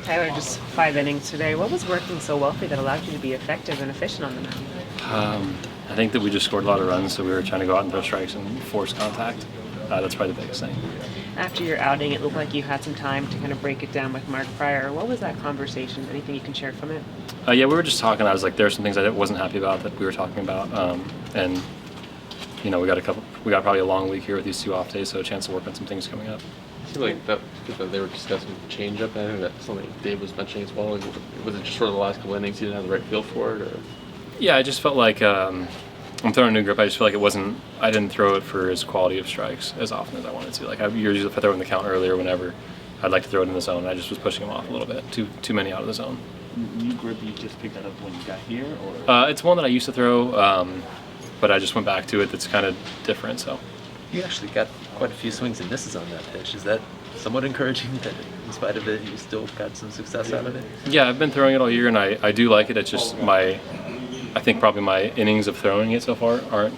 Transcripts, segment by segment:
Tyler, just 5 innings today. What was working so well for you that allowed you to be effective and efficient on the mound? I think that we just scored a lot of runs, so we were trying to go out and throw strikes and force contact. That's probably the biggest thing. After your outing, it looked like you had some time to kind of break it down with Mark Pryor. What was that conversation? Anything you can share from it? Yeah, we were just talking. I was like, there are some things I wasn't happy about that we were talking about, and we got probably a long week here with these 2 off days, so a chance to work on some things coming up. I feel like that they were discussing changeup. I think that's something Dave was mentioning as well. Like, was it just sort of the last couple innings he didn't have the right feel for it, or? Yeah, I just felt like I'm throwing a new grip. I just feel like I didn't throw it for its quality of strikes as often as I wanted to. Like usually if I throw it in the count earlier, whenever, I'd like to throw it in the zone. I just was pushing them off a little bit. Too many out of the zone. New grip, you just picked that up when you got here, or? It's one that I used to throw, but I just went back to it. That's kind of different. So. You actually got quite a few swings and misses on that pitch. Is that somewhat encouraging that in spite of it, you still got some success out of it? Yeah, I've been throwing it all year, and I do like it. It's just I think probably my innings of throwing it so far aren't,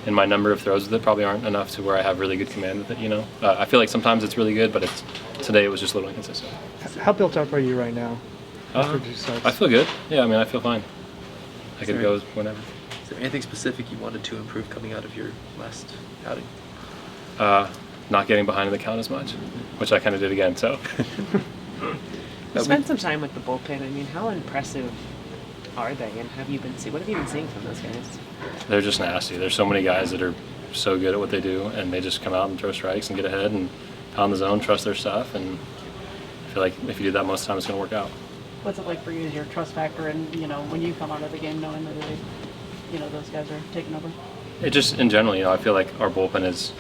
and my number of throws with it probably aren't enough to where I have really good command with it, I feel like sometimes it's really good, but today it was just a little inconsistent. How built up are you right now? I feel good. Yeah, I feel fine. I could go whenever. Is there anything specific you wanted to improve coming out of your last outing? Not getting behind in the count as much, which I kind of did again, so. You spent some time with the bullpen. I mean, how impressive are they, and what have you been seeing from those guys? They're just nasty. There's so many guys that are so good at what they do, and they just come out and throw strikes and get ahead and pound the zone, trust their stuff, and I feel like if you do that most of the time, it's going to work out. What's it like for you as your trust factor, and when you come out of the game knowing that those guys are taking over? It just in general, I feel like our bullpen is.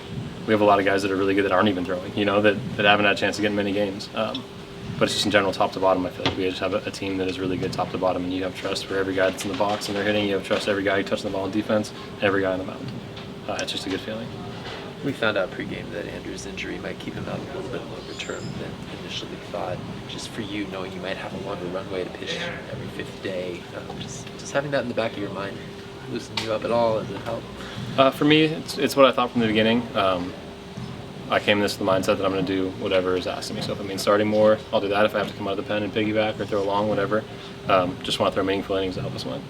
We have a lot of guys that are really good that aren't even throwing, that haven't had a chance to get in many games. But it's just in general, top to bottom, I feel like we just have a team that is really good top to bottom, and you have trust for every guy that's in the box and they're hitting. You have trust every guy who touches the ball in defense, every guy on the mound. It's just a good feeling. We found out pregame that Andrew's injury might keep him out a little bit longer term than initially thought. Just for you, knowing you might have a longer runway to pitch every 5th day, just having that in the back of your mind, loosen you up at all? Does it help? For me, it's what I thought from the beginning. I came in this with the mindset that I'm going to do whatever is asked of me. So if it means starting more, I'll do that. If I have to come out of the pen and piggyback or throw long, whatever. Just want to throw meaningful innings to help us win.